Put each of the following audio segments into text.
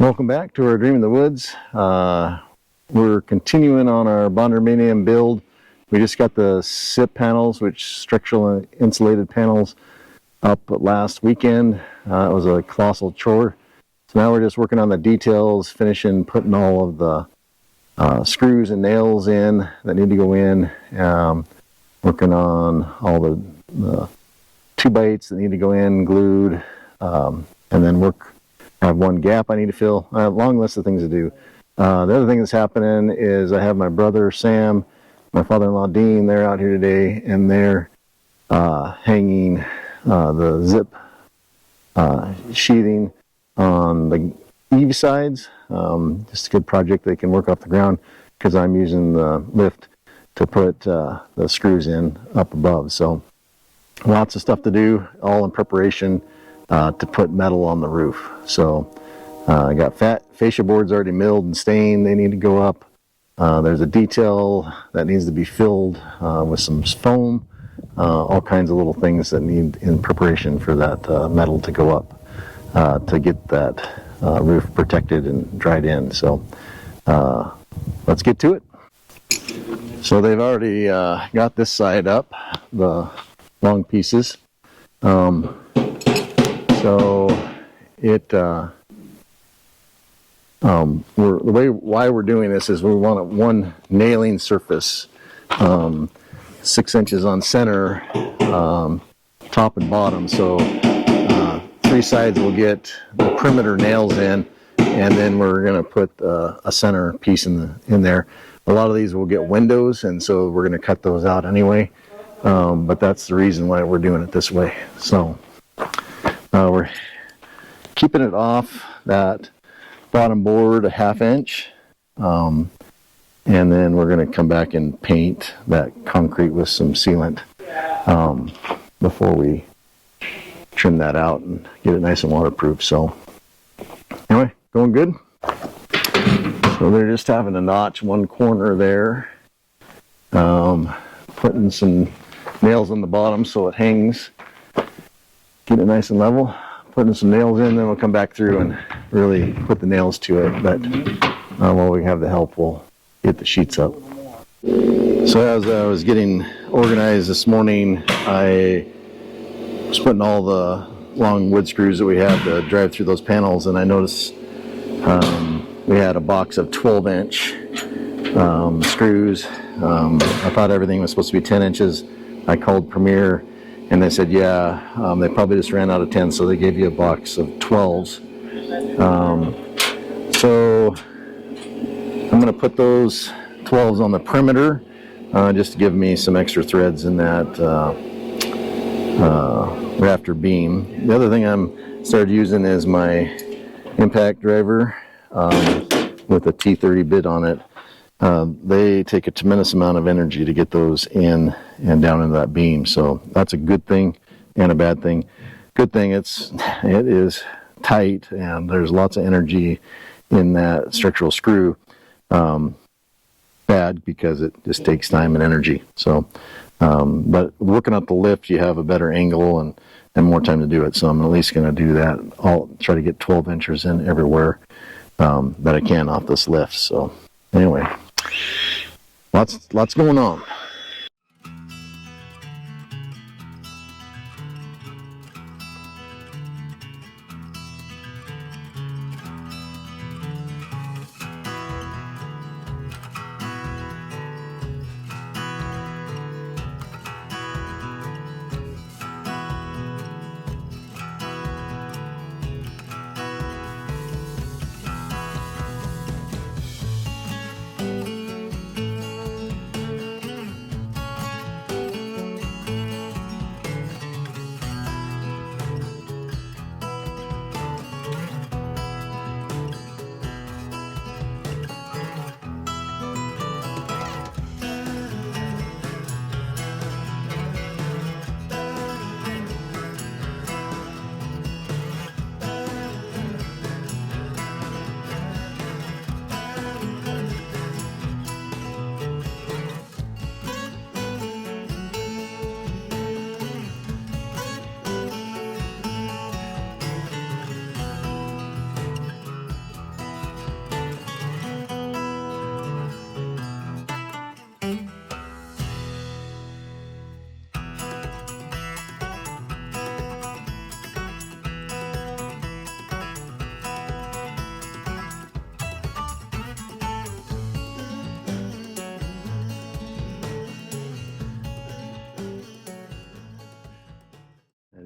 Welcome back to our Dream in the Woods. We're continuing on our BARNDOMINIUM build. We just got the SIP panels, which structural insulated panels, up last weekend. It was a colossal chore. So now we're just working on the details, finishing putting all of the screws and nails in that need to go in. Working on all the 2x8s that need to go in, glued, and then I have one gap I need to fill. I have a long list of things to do. The other thing that's happening is I have my brother Sam, my father-in-law Dean, they're out here today, and they're hanging the zip sheathing on the eave sides. Just a good project they can work off the ground because I'm using the lift to put the screws in up above. So lots of stuff to do, all in preparation to put metal on the roof. So I got fascia boards already milled and stained. They need to go up. There's a detail that needs to be filled with some foam. All kinds of little things that need in preparation for that metal to go up to get that roof protected and dried in. So let's get to it. So they've already got this side up, the long pieces. So it why we're doing this is we want one nailing surface, 6 inches on center, top and bottom. So 3 sides will get the perimeter nails in, and then we're going to put a center piece in there. A lot of these will get windows, and so we're going to cut those out anyway. But that's the reason why we're doing it this way. So we're keeping it off that bottom board a 1/2 inch, and then we're going to come back and paint that concrete with some sealant before we trim that out and get it nice and waterproof. So anyway, going good. So they're just having to notch one corner there, putting some nails on the bottom so it hangs, get it nice and level, putting some nails in, then we'll come back through and really put the nails to it. But while we have the help, we'll get the sheets up. So as I was getting organized this morning, I was putting all the long wood screws that we have to drive through those panels, and I noticed we had a box of 12-inch screws. I thought everything was supposed to be 10 inches. I called Premier, and they said, yeah, they probably just ran out of 10, so they gave you a box of 12s. So I'm going to put those 12s on the perimeter just to give me some extra threads in that rafter beam. The other thing I'm started using is my impact driver with a T30 bit on it. They take a tremendous amount of energy to get those in and down into that beam. So that's a good thing and a bad thing. Good thing it is tight and there's lots of energy in that structural screw. Bad because it just takes time and energy. So, but working up the lift, you have a better angle and more time to do it. So I'm at least going to do that. I'll try to get 12 inches in everywhere that I can off this lift. So anyway, lots going on.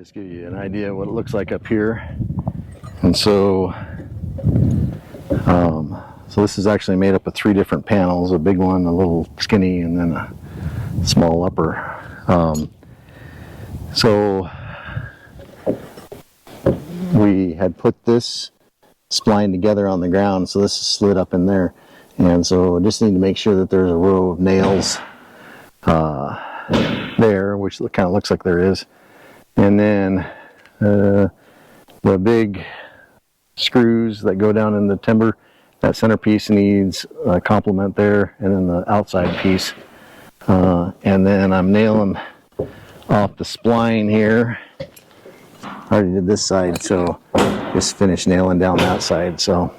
just give you an idea of what it looks like up here. And so so this is actually made up of 3 different panels, a big one, a little skinny, and then a small upper. So we had put this spline together on the ground, so this is slid up in there, and so I just need to make sure that there's a row of nails there, which kind of looks like there is, and then the big screws that go down in the timber, that centerpiece needs a complement there, and then the outside piece, and then I'm nailing off the spline here. I already did this side, so just finished nailing down that side. So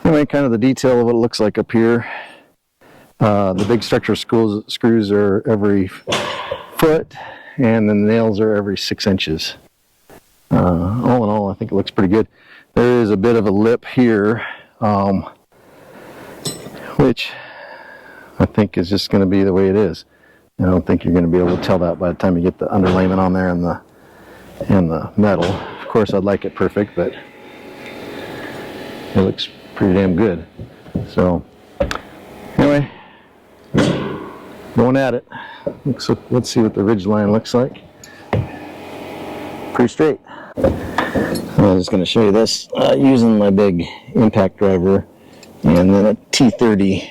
anyway, kind of the detail of what it looks like up here. The big structural screws are every foot, and then the nails are every 6 inches. All in all, I think it looks pretty good. There is a bit of a lip here, which I think is just going to be the way it is. I don't think you're going to be able to tell that by the time you get the underlayment on there and the metal. Of course, I'd like it perfect, but it looks pretty damn good. So anyway, going at it. Let's see what the ridge line looks like. Pretty straight. I'm just going to show you this using my big impact driver and then a T30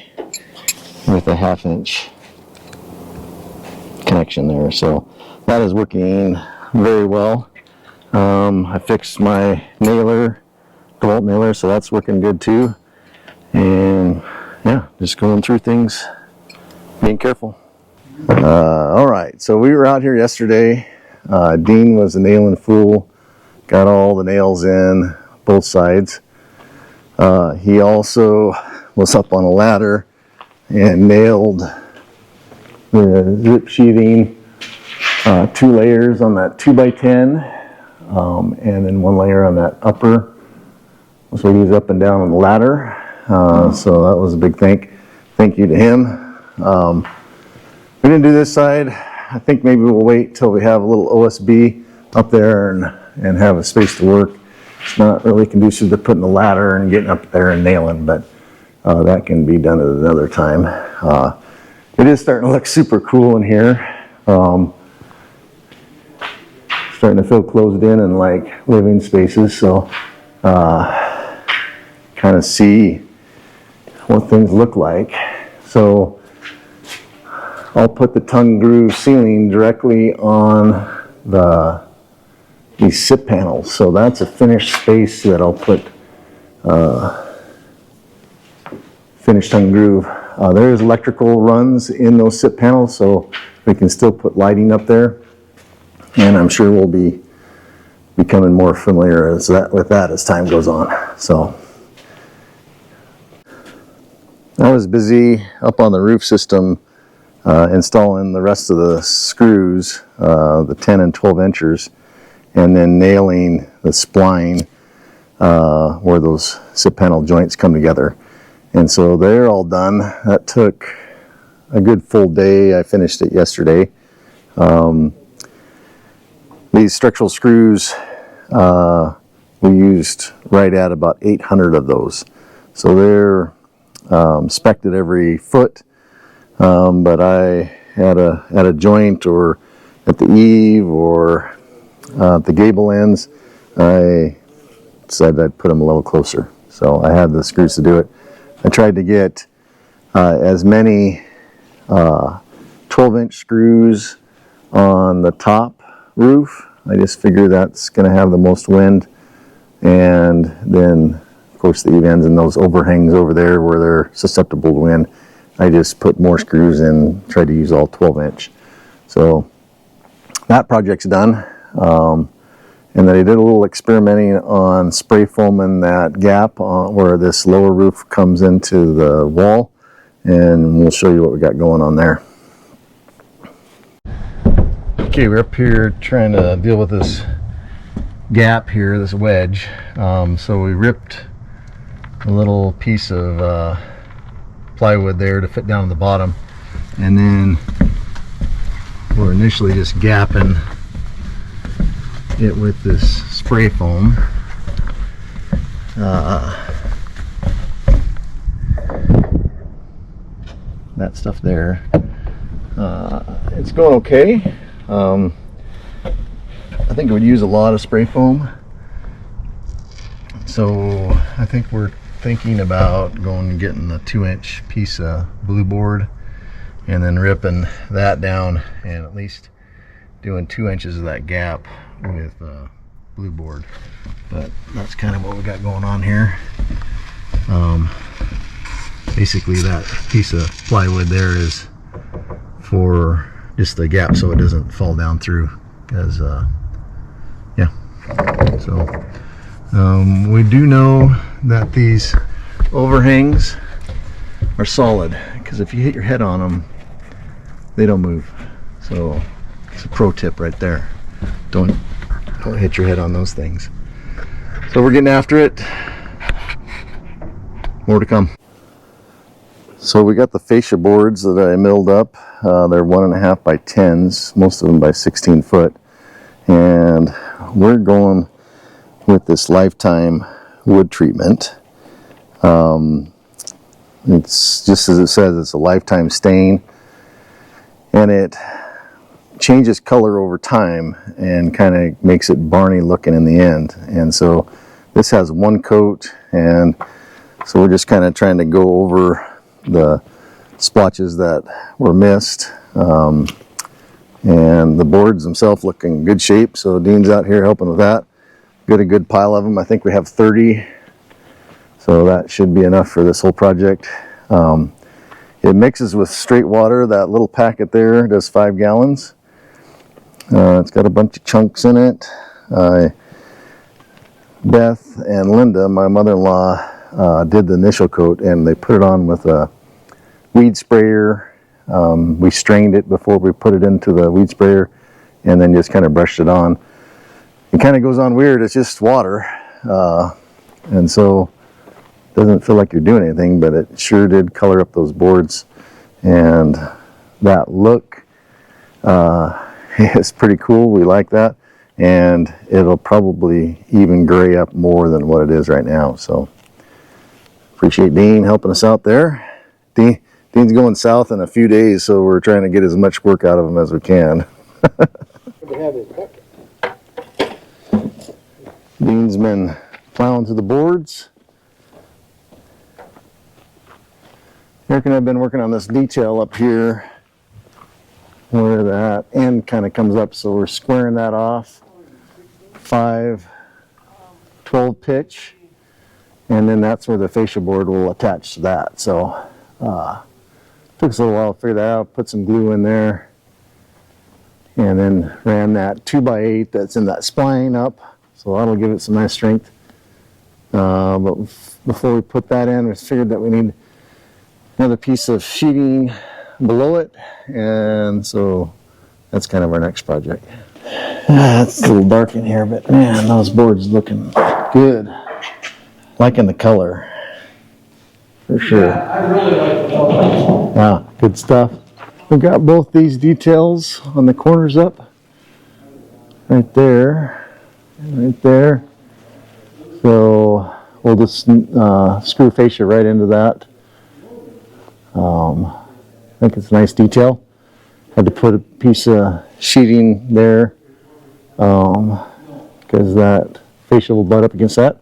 with a 1/2 inch connection there. So that is working very well. I fixed my nailer, DeWalt nailer, so that's working good too. And yeah, just going through things, being careful. All right, so we were out here yesterday. Dean was a nailing fool, got all the nails in both sides. He also was up on a ladder and nailed the zip sheathing, 2 layers on that 2x10, and then 1 layer on that upper. So he was up and down on the ladder. So that was a big thank you to him. We didn't do this side. I think maybe we'll wait till we have a little OSB up there and have a space to work. It's not really conducive to putting a ladder and getting up there and nailing, but that can be done at another time. It is starting to look super cool in here. Starting to feel closed in and like living spaces, so kind of see what things look like. So I'll put the tongue groove ceiling directly on these SIP panels. So that's a finished space that I'll put finished tongue groove. There's electrical runs in those SIP panels, so we can still put lighting up there. And I'm sure we'll be becoming more familiar with that as time goes on. So I was busy up on the roof system installing the rest of the screws, the 10 and 12 inchers, and then nailing the spline where those SIP panel joints come together. And so they're all done. That took a good full day. I finished it yesterday. These structural screws, we used right at about 800 of those. So they're spec'd at every foot, but I at a joint or at the eave or at the gable ends, I decided I'd put them a little closer. So I had the screws to do it. I tried to get as many 12-inch screws on the top roof. I just figure that's going to have the most wind, and then of course the eave ends and those overhangs over there where they're susceptible to wind, I just put more screws in, tried to use all 12-inch. So that project's done. And then I did a little experimenting on spray foaming that gap where this lower roof comes into the wall, and we'll show you what we got going on there. Okay, we're up here trying to deal with this gap here, this wedge. So we ripped a little piece of plywood there to fit down on the bottom, and then we're initially just gapping it with this spray foam. That stuff there. It's going okay. I think it would use a lot of spray foam. So I think we're thinking about going and getting a 2-inch piece of blue board and then ripping that down and at least doing 2 inches of that gap with blue board. But that's kind of what we got going on here. Basically that piece of plywood there is for just the gap so it doesn't fall down through, because yeah. So we do know that these overhangs are solid, because if you hit your head on them they don't move. So it's a pro tip right there. Don't hit your head on those things. So we're getting after it. More to come. So we got the fascia boards that I milled up. They're 1.5 by 10s, most of them by 16 foot. And we're going with this lifetime wood treatment. It's just as it says, it's a lifetime stain. And it changes color over time and kind of makes it Barney looking in the end. And so this has one coat, and so we're just kind of trying to go over the splotches that were missed, and the boards themselves look in good shape. So Dean's out here helping with that. Got a good pile of them. I think we have 30, so that should be enough for this whole project. It mixes with straight water. That little packet there does 5 gallons. It's got a bunch of chunks in it. Beth and Linda, my mother-in-law, did the initial coat, and they put it on with a weed sprayer. We strained it before we put it into the weed sprayer, and then just kind of brushed it on. It kind of goes on weird. It's just water, and so it doesn't feel like you're doing anything, but it sure did color up those boards, and that look is pretty cool. We like that, and it'll probably even gray up more than what it is right now. So appreciate Dean helping us out there. Dean's going south in a few days, so we're trying to get as much work out of him as we can. Dean's been plowing through the boards. Erik and I have been working on this detail up here where that end kind of comes up, so we're squaring that off. 5/12 pitch, and then that's where the fascia board will attach to that. So took us a little while to figure that out. Put some glue in there, and then ran that 2x8 that's in that spline up, so that'll give it some nice strength. But before we put that in, we figured that we need another piece of sheeting below it, and so that's kind of our next project. It's a little dark in here, but man, those boards looking good. Liking the color for sure. Yeah, I really like the color. Yeah, good stuff. We've got both these details on the corners up, right there, and right there. So we'll just screw fascia right into that. I think it's a nice detail. Had to put a piece of sheeting there because that fascia will butt up against that.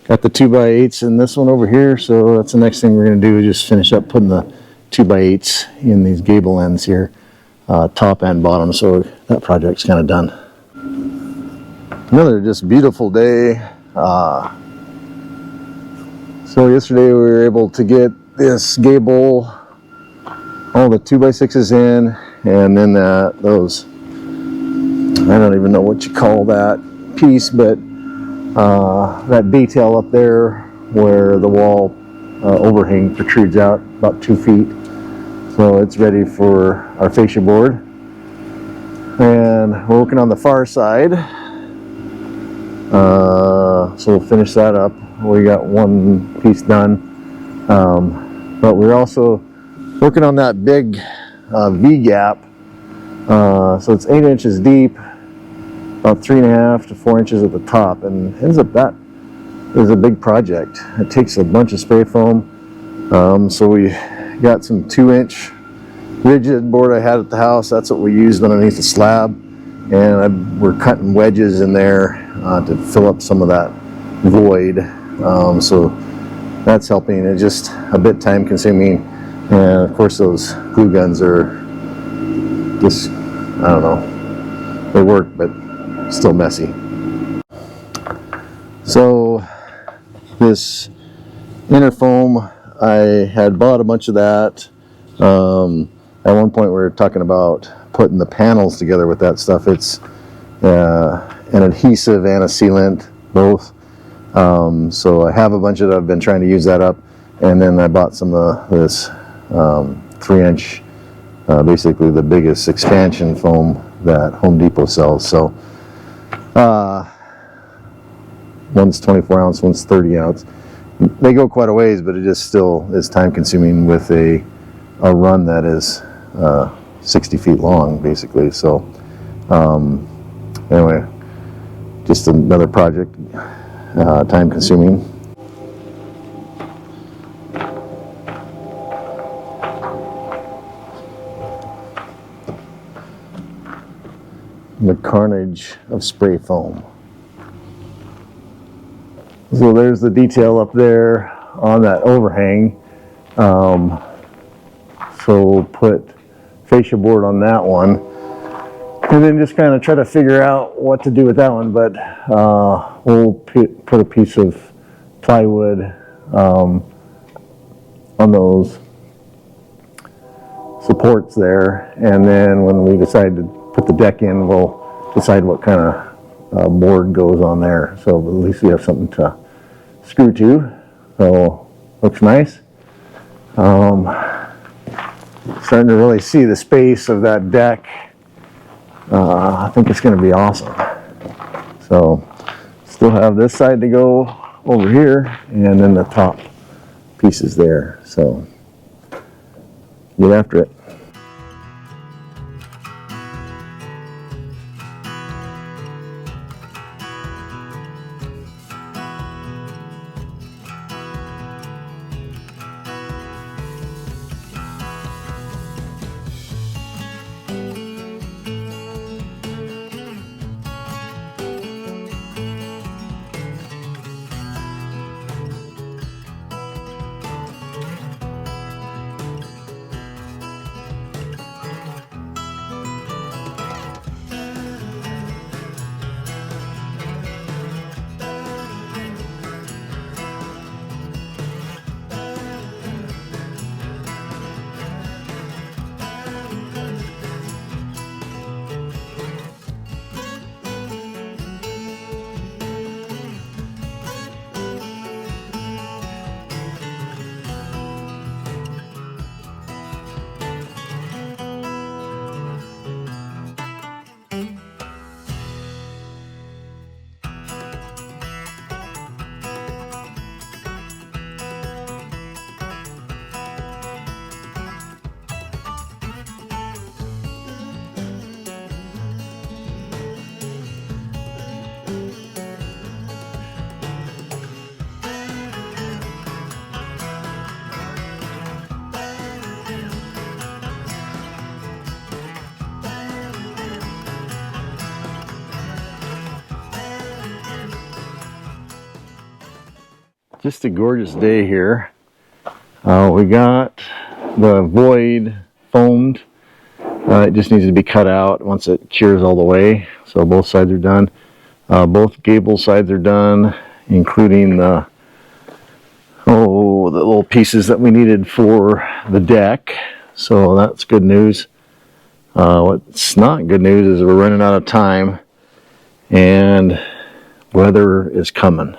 Got the 2x8s in this one over here, so that's the next thing we're going to do, is just finish up putting the 2x8s in these gable ends here, top and bottom, so that project's kind of done. Another just beautiful day. So yesterday we were able to get this gable, all the 2x6s in, and then those, I don't even know what you call that piece, but that detail up there where the wall overhang protrudes out about 2 feet. So it's ready for our fascia board. And we're working on the far side. So we'll finish that up. We got one piece done. But we're also working on that big V-gap. So it's 8 inches deep, about 3.5 to 4 inches at the top, and ends up that is a big project. It takes a bunch of spray foam. So we got some 2-inch rigid board I had at the house. That's what we used underneath the slab, and we're cutting wedges in there to fill up some of that void. So that's helping. It's just a bit time consuming, and of course those glue guns are just, I don't know, they work but still messy. So this inner foam, I had bought a bunch of that. At one point we were talking about putting the panels together with that stuff. It's an adhesive and a sealant, both. So I have a bunch of it. I've been trying to use that up, and then I bought some of this 3-inch, basically the biggest expansion foam that Home Depot sells. So one's 24 ounce, one's 30 ounce. They go quite a ways, but it just still is time consuming with a run that is 60 feet long, basically. So anyway, just another project, time consuming. The carnage of spray foam. So there's the detail up there on that overhang. So put fascia board on that one, and then just kind of try to figure out what to do with that one. But we'll put a piece of plywood on those supports there, and then when we decide to put the deck in, we'll decide what kind of board goes on there. So at least we have something to screw to. So looks nice. Starting to really see the space of that deck. I think it's going to be awesome. So still have this side to go over here, and then the top pieces there. So get after it. Just a gorgeous day here. We got the void foamed. It just needs to be cut out once it cures all the way. So both sides are done. Both gable sides are done, including the little pieces that we needed for the deck. So that's good news. What's not good news is we're running out of time, and weather is coming.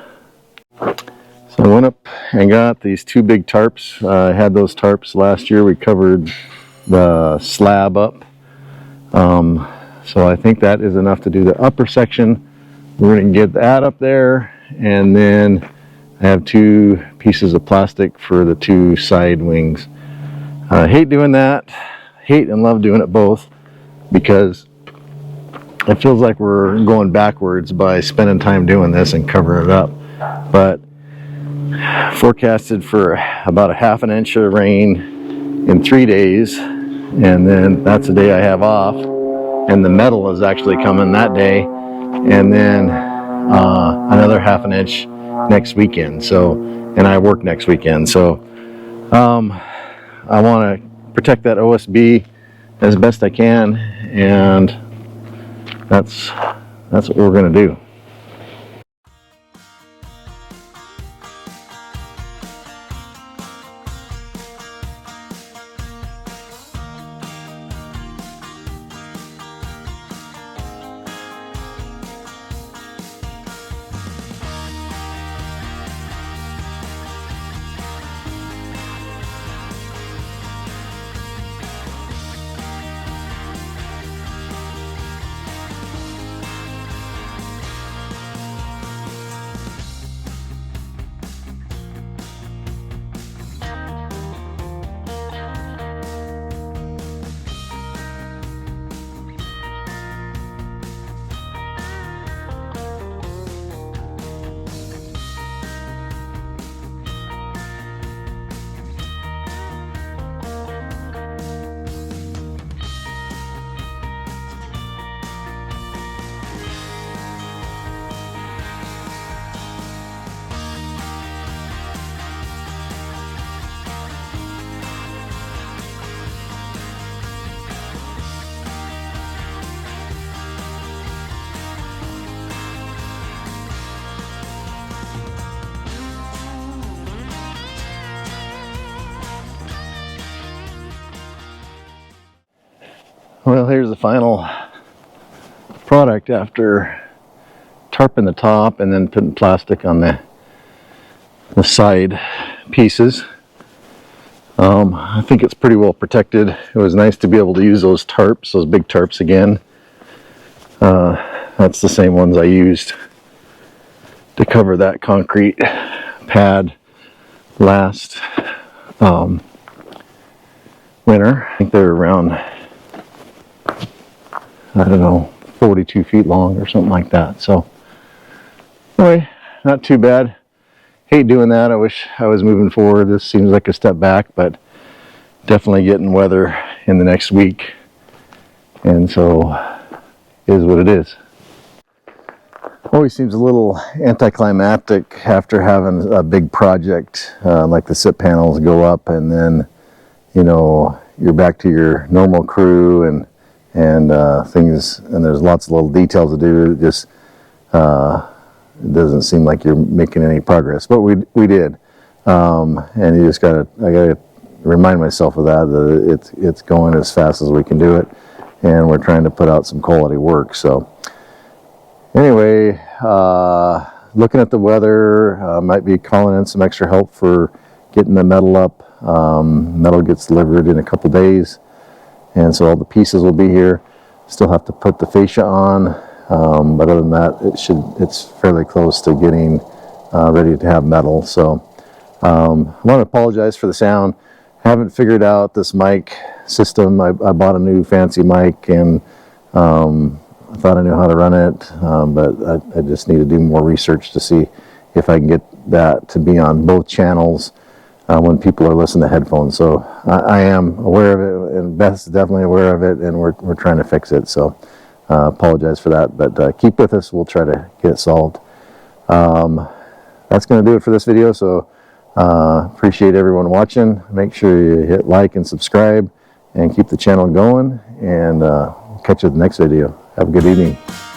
So I went up and got these 2 big tarps. I had those tarps last year. We covered the slab up. So I think that is enough to do the upper section. We're going to get that up there, and then I have 2 pieces of plastic for the 2 side wings. I hate doing that. Hate and love doing it both, because it feels like we're going backwards by spending time doing this and covering it up. But forecasted for about a ½ inch of rain in 3 days, and then that's the day I have off, and the metal is actually coming that day, and then another ½ inch next weekend. So, and I work next weekend, so I want to protect that OSB as best I can, and that's what we're going to do. Well, here's the final product after tarping the top and then putting plastic on the side pieces. I think it's pretty well protected. It was nice to be able to use those tarps, those big tarps again. That's the same ones I used to cover that concrete pad last winter. I think they're around, I don't know, 42 feet long or something like that. So anyway, not too bad. Hate doing that. I wish I was moving forward. This seems like a step back, but definitely getting weather in the next week, and so is what it is. Always seems a little anticlimactic after having a big project like the SIP panels go up, and then you're back to your normal crew and things, and there's lots of little details to do. It just it doesn't seem like you're making any progress, but we did, and you just I gotta remind myself of that it's going as fast as we can do it, and we're trying to put out some quality work. So anyway, looking at the weather, might be calling in some extra help for getting the metal up. Metal gets delivered in a couple days, and so all the pieces will be here. Still have to put the fascia on, but other than that, it's fairly close to getting ready to have metal. So I want to apologize for the sound. Haven't figured out this mic system. I bought a new fancy mic, and I thought I knew how to run it, but I just need to do more research to see if I can get that to be on both channels when people are listening to headphones. So I am aware of it, and Beth's definitely aware of it, and we're trying to fix it. So apologize for that, but keep with us. We'll try to get it solved. That's going to do it for this video. So appreciate everyone watching. Make sure you hit like and subscribe and keep the channel going, and we'll catch you in the next video. Have a good evening.